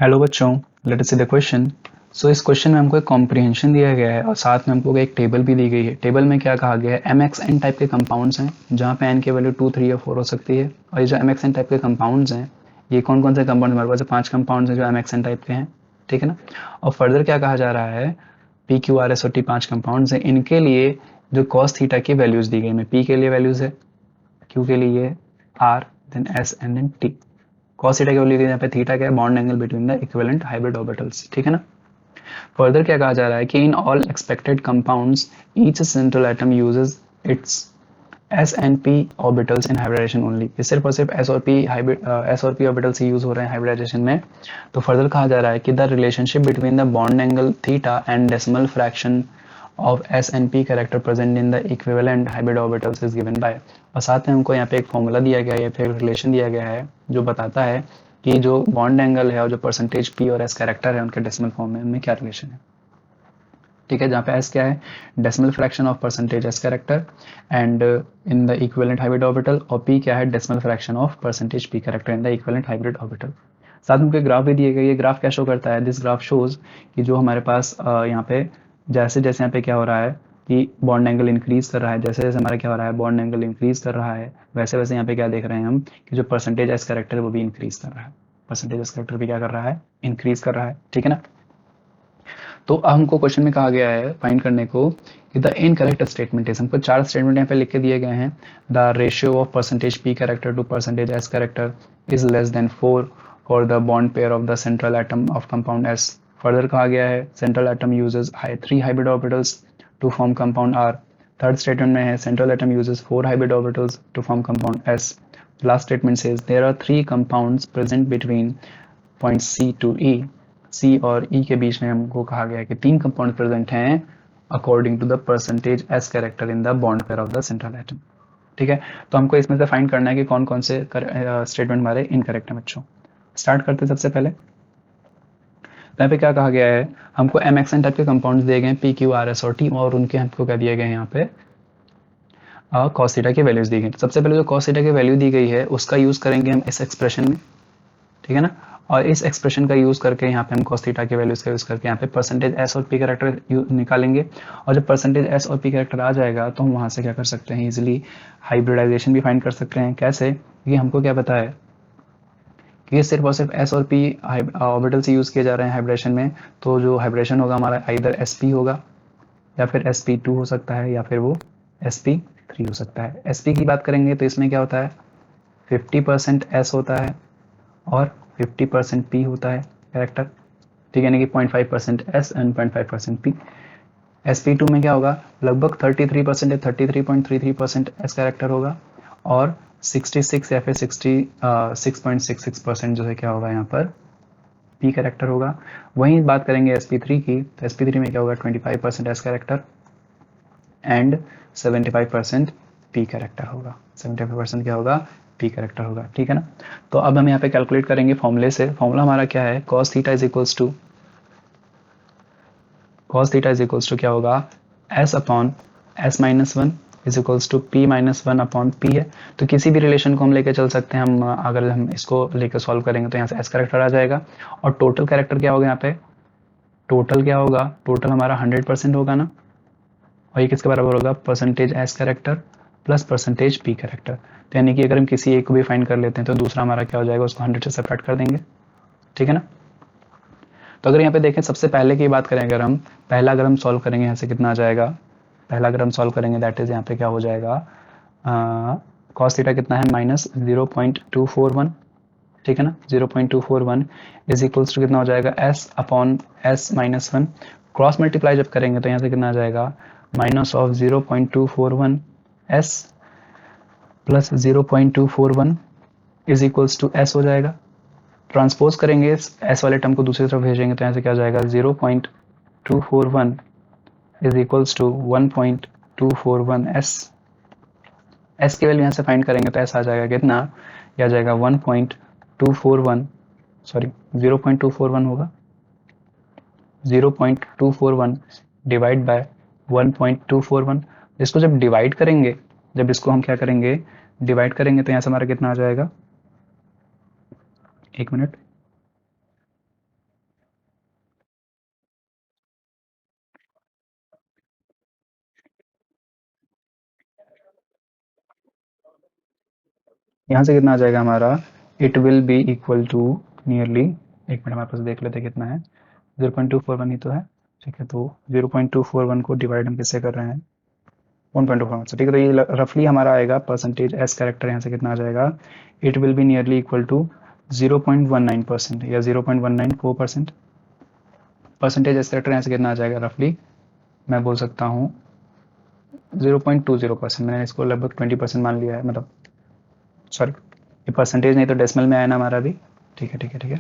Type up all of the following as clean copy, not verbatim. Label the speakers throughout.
Speaker 1: Hello बच्चों, let us see the question. So इस question में हमको एक कॉम्प्रिहेंशन दिया गया है और साथ में हमको एक टेबल भी दी गई है। टेबल में क्या कहा गया है, एम एक्स एन टाइप के कंपाउंड्स हैं जहाँ पे एन की वैल्यू 2, 3 या 4 हो सकती है। और ये जो एम एक्स एन टाइप के कंपाउंड्स हैं, ये कौन कौन से कंपाउंड, हमारे पास 5 कंपाउंड्स हैं जो एम एक्स एन टाइप के हैं, ठीक है ना। और फर्दर क्या कहा जा रहा है, पी क्यू आर एस और टी 5 कंपाउंड्स हैं, इनके लिए जो कॉस थीटा की वैल्यूज दी गई है। पी के लिए वैल्यूज है, क्यू के लिए R, then S and then T. Cos theta की वैल्यू यहाँ पे थीटा क्या है, bond angle between the equivalent hybrid orbitals, ठीक है ना। फर्दर क्या कहा जा रहा है कि in all expected compounds each central atom uses its s and p orbitals in hybridisation only. ये सिर्फ और सिर्फ एस और पी ऑर्बिटल से यूज हो रहे हैं हाइब्रिडाइजेशन में। तो फर्दर कहा जा रहा है कि the relationship between the bond angle theta and decimal fraction of S and P character present in the equivalent hybrid orbitals is given by। और साथ में हमको यहाँ पे एक फॉर्मूला दिया गया है, फिर रिलेशन दिया गया है जो बताता है कि जो बॉन्ड एंगल है और जो परसेंटेज पी और एस कैरेक्टर है उनके डेसिमल फॉर्म में उनमें क्या रिलेशन है, ठीक है। जहाँ पे एस क्या है, decimal fraction of percentage S character and in the equivalent hybrid orbital, और पी क्या है, decimal fraction of percentage P character in the equivalent hybrid orbital. साथ में उनके ग्राफ भी दिए गए। ये ग्राफ क्या शो करता है, दिस ग्राफ शोज कि जो हमारे पास यहाँ पे जैसे जैसे यहाँ पे क्या हो रहा है कि बॉन्ड एंगल इंक्रीज कर रहा है, जैसे जैसे हमारा क्या हो रहा है, बॉन्ड एंगल इंक्रीज कर रहा है, वैसे वैसे यहाँ पे क्या देख रहे हैं हम कि जो परसेंटेज एस कैरेक्टर है वो भी इंक्रीज कर रहा है। परसेंटेज एस कैरेक्टर भी क्या कर रहा है, इंक्रीज कर रहा है, ठीक है ना। तो अब हमको क्वेश्चन में कहा गया है फाइंड करने को कि द इनकरेक्ट स्टेटमेंट इज, हमको 4 स्टेटमेंट यहाँ पे लिख के दिए गए हैं। The ratio of percentage P character to percentage S character is less than 4 for the bond pair of the central atom of compound S. Further कहा गया है central atom uses 3 hybrid orbitals to form compound R. Third statement में है central atom uses 4 hybrid orbitals to form compound S. Last statement says there are 3 compounds present between point C to ई। सी और ई के बीच में हमको कहा गया है कि 3 कंपाउंड प्रेजेंट हैं according to the percentage S character in the bond pair of the central atom, ठीक है। तो हमको इसमें से फाइंड करना है कि कौन कौन से स्टेटमेंट हमारे इनकरेक्ट हैं बच्चों। स्टार्ट करते हैं सबसे पहले। यहाँ पे क्या कहा गया है, हमको एम एक्स एन टाइप के कंपाउंड्स दिए गए हैं पी क्यू आर एस और टी, और उनके हमको क्या दिए गए हैं यहाँ पे कॉस थीटा की वैल्यूज दी गई। सबसे पहले जो कॉस थीटा की वैल्यू दी गई है उसका यूज करेंगे हम इस एक्सप्रेशन में, ठीक है ना। और इस एक्सप्रेशन का यूज करके यहाँ पे हम cos थीटा की वैल्यूज का यूज करके यहाँ पे परसेंटेज एस और पी कैरेक्टर निकालेंगे। और जब परसेंटेज एस और पी कैरेक्टर आ जाएगा तो हम वहां से क्या कर सकते हैं, इजिली हाइब्रिडाइजेशन भी फाइंड कर सकते हैं। कैसे, क्योंकि हमको क्या पता है कि ये सिर्फ और सिर्फ एस और पी ऑर्बिटल से यूज किए जा रहे हैं हाइब्रिडेशन में। तो जो हाइब्रिडेशन होगा हमारा इधर एस पी होगा या फिर एस पी टू हो सकता है या फिर वो एस पी थ्री हो सकता है। एस पी की बात करेंगे तो इसमें क्या होता है, 50% एस होता है और 50% पी होता है कैरेक्टर, ठीक है, यानी कि 0.5% s and 0.5% p. S p two में क्या होगा, लगभग 33% या 33.33% एस कैरेक्टर होगा और 66 या फिर 6.66% जो है क्या होगा यहाँ पर पी कैरेक्टर होगा। वहीं बात करेंगे एस पी थ्री की, तो एस पी थ्री में क्या होगा 25% S character and 75% P character होगा। 75% क्या होगा, पी कैरेक्टर होगा, ठीक है ना। तो अब हम यहाँ पे कैलकुलेट करेंगे फॉर्मूले से। फॉर्मूला हमारा क्या है, cos theta is equals to क्या होगा, s upon s minus one is equals to p minus one upon p है। तो किसी भी रिलेशन को हम लेके चल सकते हैं। हम अगर हम इसको लेकर सॉल्व करेंगे तो यहाँ से s कैरेक्टर आ जाएगा और टोटल कैरेक्टर क्या होगा यहाँ पे, टोटल क्या होगा, टोटल हमारा 100% होगा ना। और ये किसके बराबर होगा, percentage S character plus percentage P character. तो यानी कि अगर हम किसी एक को भी फाइंड कर लेते हैं तो दूसरा हमारा क्या हो जाएगा, उसको 100 से सेपरेट कर देंगे, ठीक है ना। तो अगर यहाँ पे देखें सबसे पहले की बात करें, अगर हम पहला अगर हम सॉल्व करेंगे यहाँ से कितना आ जाएगा, पहला अगर हम सॉल्व करेंगे दैट इज यहाँ पे क्या हो जाएगा, कॉस थीटा कितना है -0.241, ठीक है ना। 0.241 इज इक्वल्स टू कितना हो जाएगा, s upon s minus one. Cross multiply जब करेंगे तो यहाँ से कितना आ जाएगा, minus of 0.241 s plus 0.241 is equals to s हो जाएगा। ट्रांसपोज करेंगे एस वाले टर्म को दूसरी तरफ भेजेंगे तो यहाँ से क्या हो जाएगा, 0.241 is equals to 1.241 s. S की वैल्यू यहाँ से फाइंड करेंगे तो एस आ जाएगा कितना, यह आ जाएगा 1.241, सॉरी 0.241 होगा, 0.241 डिवाइड बाय 1.241। इसको जब डिवाइड करेंगे, जब इसको हम क्या करेंगे, डिवाइड करेंगे तो यहाँ से हमारा कितना आ जाएगा, एक मिनट, यहाँ से कितना आ जाएगा हमारा, it will be equal to nearly, एक मिनट हमारे पास देख लेते कितना है, 0.241 ही तो है, ठीक है। तो 0.241 को डिवाइड हम किससे कर रहे हैं, 1.241 से, ठीक है। तो ये रफली हमारा आएगा परसेंटेज एस कैरेक्टर, यहाँ से कितना आ जाएगा, it will be nearly equal to 0.19% या 0.194%। परसेंटेज एस कैरेक्टर यहाँ से कितना आ जाएगा, रफली मैं बोल सकता हूँ 0.20%। मैंने इसको लगभग 20% मान लिया है, मतलब सॉरी ये परसेंटेज नहीं तो डेसिमल में आया ना हमारा भी, ठीक है ठीक है ठीक है।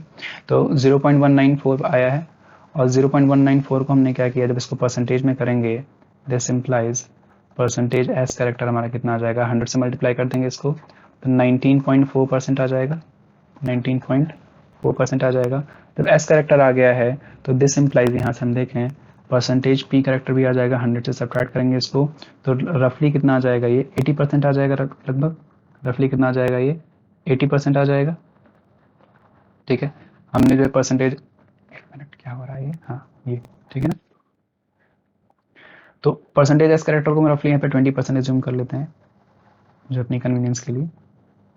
Speaker 1: तो 0.194 आया है, और 0.194 को हमने क्या किया, जब इसको परसेंटेज में करेंगे, this implies percentage S character हमारा कितना आ जाएगा, 100 से मल्टीप्लाई कर देंगे इसको तो 19.4% आ जाएगा, 19.4% आ जाएगा। जब एस कैरेक्टर आ गया है तो दिस इम्प्लाइज, यहाँ से हम देखें परसेंटेज पी कैरेक्टर भी आ जाएगा, 100 से सब्ट्रैक्ट करेंगे इसको तो रफली कितना आ जाएगा, ये 80% आ जाएगा लगभग, रफली कितना आ जाएगा, ये 80% आ जाएगा, ठीक है। हमने जो है परसेंटेज, एक मिनट क्या हो रहा है ये, हाँ ये, ठीक है ना। तो परसेंटेज एस कैरेक्टर को हम रफली यहाँ पे 20% एज्यूम कर लेते हैं, जो अपनी कन्वीनियंस के लिए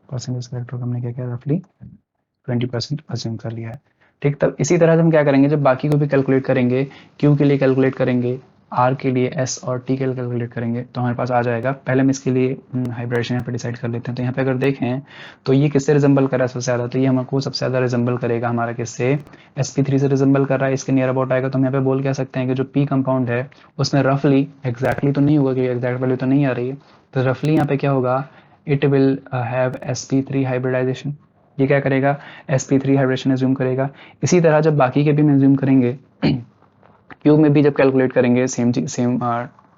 Speaker 1: परसेंटेज कैरेक्टर को हमने क्या किया, रफली 20% अज्यूम कर लिया है, ठीक। तब इसी तरह से हम क्या करेंगे, जब बाकी को भी कैलकुलेट करेंगे, क्यू के लिए कैलकुलेट करेंगे, आर के लिए, एस और टी के लिए कैलकुलेट करेंगे, तो हमारे पास आ जाएगा। पहले हम इसके लिए हाइब्रिडेशन यहाँ पे डिसाइड कर लेते हैं। तो यहाँ पे अगर देखें तो ये किससे रिजेंबल कर रहा है सबसे ज़्यादा, तो ये हमको सबसे ज़्यादा रिजेंबल करेगा हमारा किससे, sp3 से रिजेंबल कर रहा है, इसके नियर अबाउट आएगा। तो हम यहाँ पे बोल कह सकते हैं कि जो पी कंपाउंड है उसमें रफली, एग्जैक्टली तो नहीं होगा क्योंकि एग्जैक्ट वैल्यू तो नहीं आ रही है, तो रफली यहाँ पे क्या होगा, it will have sp3 hybridisation. ये क्या करेगा, sp3 हाइब्रिडेशन एज्यूम करेगा। इसी तरह जब बाकी के भी हम एज्यूम करेंगे, क्यूब में भी जब कैलकुलेट करेंगे सेम सेम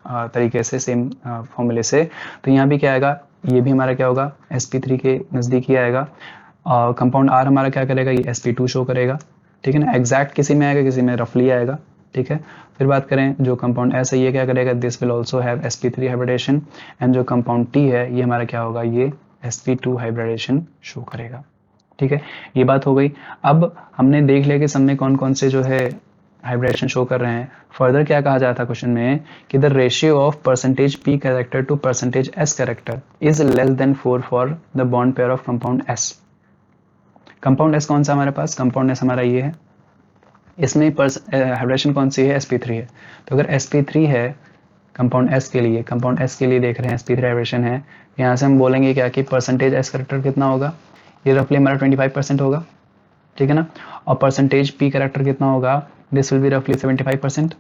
Speaker 1: तरीके से, सेम फॉर्मूले से, तो यहाँ भी क्या आएगा, ये भी हमारा क्या होगा, sp3 के नज़दीक ही आएगा। कंपाउंड आर हमारा क्या करेगा, ये sp2 शो करेगा, ठीक है ना। एग्जैक्ट किसी में आएगा, किसी में रफली आएगा, ठीक है। फिर बात करें जो कंपाउंड एस है, ये क्या करेगा, this will also have sp3 hybridisation, and जो कंपाउंड टी है ये हमारा क्या होगा, ये sp2 हाइब्रिडेशन शो करेगा, ठीक है। ये बात हो गई। अब हमने देख लिया कि सब में कौन कौन से जो है हाइब्रिडेशन शो कर रहे हैं। फर्दर क्या कहा जाता है क्वेश्चन में कि the ratio of percentage P character to percentage S character is less than 4 for the bond pair of compound S. Compound S कौन सा हमारे पास, कंपाउंड एस हमारा ये है, इसमें हाइब्रिडेशन कौन सी है, sp3 है। तो अगर sp3 है कंपाउंड एस के लिए, कंपाउंड एस के लिए देख रहे हैं sp3 हाइब्रिडेशन है, यहाँ से हम बोलेंगे क्या कि परसेंटेज एस कैरेक्टर कितना होगा, ये रफली हमारा 25% होगा, ठीक है ना। और परसेंटेज पी कैरेक्टर कितना होगा, दिस विल बी रफली 75%,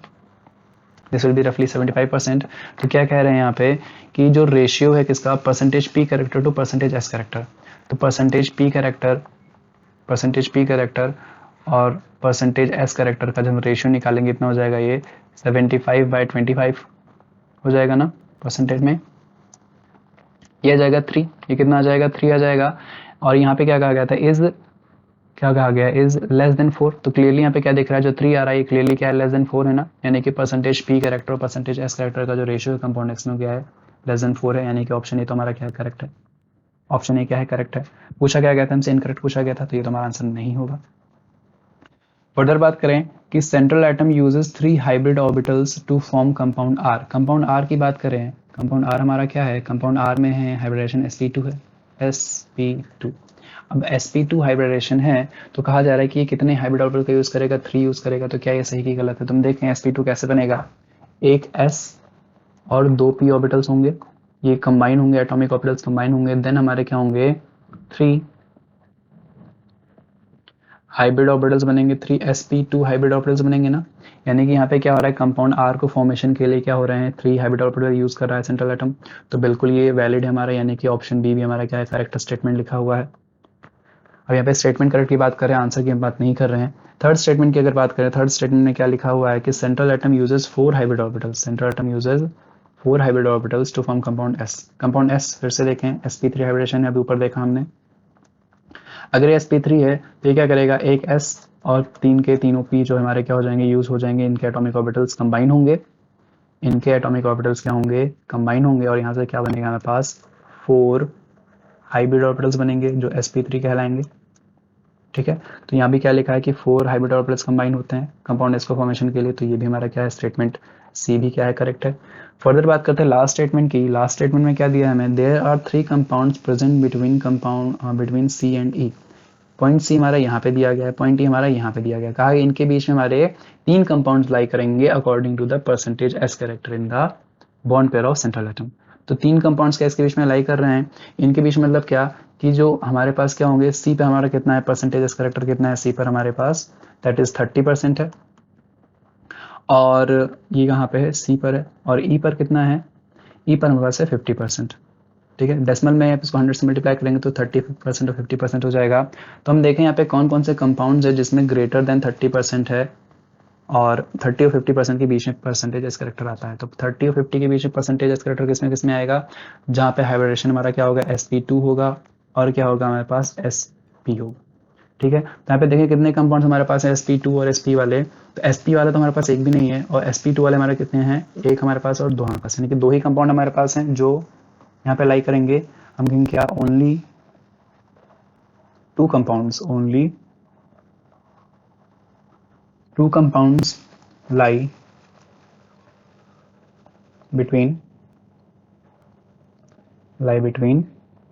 Speaker 1: दिस विल बी रफली 75%। तो क्या कह रहे हैं यहाँ पे कि जो रेशियो है किसका, percentage P character to percentage S character, तो percentage P character, percentage P character और परसेंटेज एस कैरेक्टर का जब हम रेशियो निकालेंगे इतना हो जाएगा, ये 75/25 हो जाएगा ना परसेंटेज में, ये आ जाएगा 3, ये कितना आ जाएगा, 3 आ जाएगा। और यहाँ पे क्या कहा गया था, इज क्या कहा गया, इज लेस देन 4, तो क्लियरली यहाँ पे क्या दिख रहा है, जो 3 आ रहा है क्लियरली क्या है, लेस देन 4 है ना, यानी कि परसेंटेज पी कैरेक्टर और परसेंटेज एस कैरेक्टर का जो रेशियो है कंपाउंड एक्स में क्या है, लेस देन 4 है, यानी कि ऑप्शन ए तो हमारा क्या है, करेक्ट है। ऑप्शन ए क्या है, करेक्ट है। पूछा क्या गया था हमसे, इनकरेक्ट पूछा गया था, तो ये तो हमारा आंसर नहीं होगा। फर्दर बात करें कि central atom uses 3 hybrid orbitals to form compound R. Compound R की बात करें, कंपाउंड आर हमारा क्या है, कंपाउंड आर में है हाइब्रिडेशन sp2 है, sp2। अब sp2 हाइब्रिडेशन है तो कहा जा रहा है कि ये कितने हाइब्रिड ऑर्बिटल का यूज करेगा, 3 यूज करेगा। तो क्या ये सही की गलत है, तुम देखें sp2 कैसे बनेगा, एक s और 2 p ऑर्बिटल्स होंगे, ये कंबाइन होंगे, एटॉमिक ऑर्बिटल्स कंबाइन होंगे, देन हमारे क्या होंगे, 3 हाइब्रिड ऑर्बिटल्स बनेंगे, 3 sp2 हाइब्रिड ऑर्बिटल्स बनेंगे ना। यानी कि यहाँ पे क्या हो रहा है, कंपाउंड आर को फॉर्मेशन के लिए क्या हो रहे हैं, 3 हाइब्रिड ऑर्बिटल यूज कर रहा है सेंट्रल एटम। तो बिल्कुल ये वैलिड है हमारा, यानी कि ऑप्शन बी भी हमारा क्या है, करेक्ट स्टेटमेंट लिखा हुआ है। अब यहाँ पे स्टेटमेंट करेक्ट की बात करें, आंसर की हम बात नहीं कर रहे हैं। थर्ड स्टेटमेंट की अगर बात करें, थर्ड स्टेटमेंट में क्या लिखा हुआ है कि central atom uses 4 hybrid orbitals, central atom uses 4 hybrid orbitals to form compound S. Compound S फिर से देखें, sp3 हाइब्रिडेशन है, अभी ऊपर देखा हमने। अगर ये sp3 है तो ये क्या करेगा, एक s और 3 के तीनों p जो हमारे क्या हो जाएंगे, यूज हो जाएंगे, इनके एटॉमिक ऑर्बिटल्स कंबाइन होंगे, इनके एटॉमिक ऑर्बिटल्स क्या होंगे, कंबाइन होंगे, और यहाँ से क्या बनेगा हमारे पास 4 हाइब्रिड ऑर्बिटल्स बनेंगे जो sp3 कहलाएंगे, ठीक है। तो यहाँ भी क्या लिखा है कि 4 हाइब्रिड ऑर्बिटल्स कंबाइन होते हैं कंपाउंड एस्को फॉर्मेशन के लिए, तो ये भी हमारा क्या है स्टेटमेंट सी भी क्या है करेक्ट है। फर्दर बात करते हैं लास्ट स्टेटमेंट की। लास्ट स्टेटमेंट में क्या दिया है हमें, there are 3 compounds present between C and E. Point C हमारा यहाँ पे दिया गया है, पॉइंट ई हमारा यहाँ पे दिया गया है। कहा है इनके बीच में हमारे 3 कंपाउंड्स लाई करेंगे according to the percentage S character in the bond pair of central atom. तो 3 कंपाउंड्स क्या इसके बीच में लाई कर रहे हैं, इनके बीच में मतलब क्या कि जो हमारे पास क्या होंगे, सी पे हमारा कितना है परसेंटेज एस कैरेक्टर कितना है सी पर हमारे पास, दैट इज 30% है। और ये यहाँ पे है सी पर है, और ई पर कितना है, ई पर हमारे पास है 50%। ठीक है, डेसिमल में आप इसको 100 से मल्टीप्लाई करेंगे तो 30% और 50% हो जाएगा। तो हम देखें यहाँ पे कौन कौन से कंपाउंड्स है जिसमें ग्रेटर देन 30% है और 30 और 50% के बीच में परसेंटेज एस करेक्टर आता है। तो 30 और 50 के बीच में परसेंटेज एस करेक्टर किसमें किसमें आएगा, जहाँ पे हाइब्रिडेशन हमारा क्या होगा sp2 होगा और क्या होगा हमारे पास sp होगा। ठीक है, तो यहाँ पे देखिए कितने कंपाउंड्स हमारे पास है sp2 और sp वाले, तो sp वाला तो हमारे पास एक भी नहीं है और sp2 वाले हमारे कितने हैं, एक हमारे पास और दो हमारे पास, यानी कि 2 ही कंपाउंड हमारे पास हैं जो यहाँ पे लाई करेंगे। हम कहेंगे क्या, only 2 compounds, only 2 compounds lie between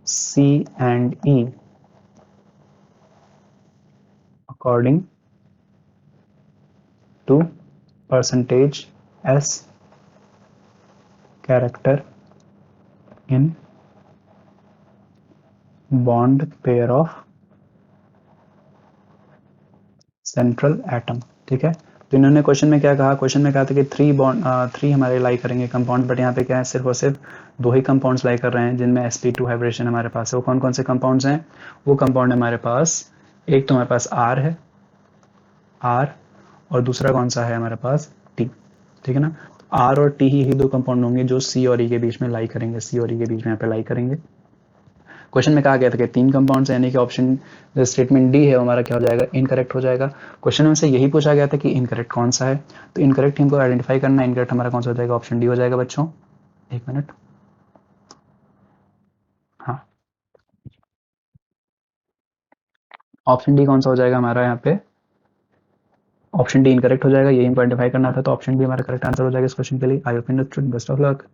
Speaker 1: C and E according to percentage S character in bond pair of central atom। ठीक है, तो इन्होंने क्वेश्चन में क्या कहा, क्वेश्चन में कहा था कि 3 हमारे लाई करेंगे कंपाउंड, बट यहाँ पे क्या है सिर्फ और सिर्फ 2 ही कंपाउंड्स लाई कर रहे हैं जिनमें sp2 हाइब्रिडेशन हमारे पास है। वो कौन कौन से कंपाउंड्स हैं, वो कंपाउंड हमारे पास, एक तो हमारे पास R है, R, और दूसरा कौन सा है हमारे पास T। ठीक है ना, R और T ही 2 कंपाउंड होंगे जो C और E के बीच में लाई करेंगे, C और E के बीच में यहाँ पे लाई करेंगे। क्वेश्चन में कहा गया था कि 3 कंपाउंड्स, यानी कि ऑप्शन जो स्टेटमेंट डी है वो हमारा क्या हो जाएगा, इनकरेक्ट हो जाएगा। क्वेश्चन में से यही पूछा गया था कि इनकरेक्ट कौन सा है, तो इनकरेक्ट हमको आइडेंटिफाई करना है। इनकरेक्ट हमारा कौन सा हो जाएगा, ऑप्शन डी हो जाएगा बच्चों। एक मिनट, हाँ, ऑप्शन डी कौन सा हो जाएगा हमारा यहाँ पे, ऑप्शन डी इनकरेक्ट हो जाएगा। यही हमको आइडेंटिफाई करना था, तो ऑप्शन बी हमारा करेक्ट आंसर हो जाएगा इस क्वेश्चन के लिए। I hope you understood, best of luck.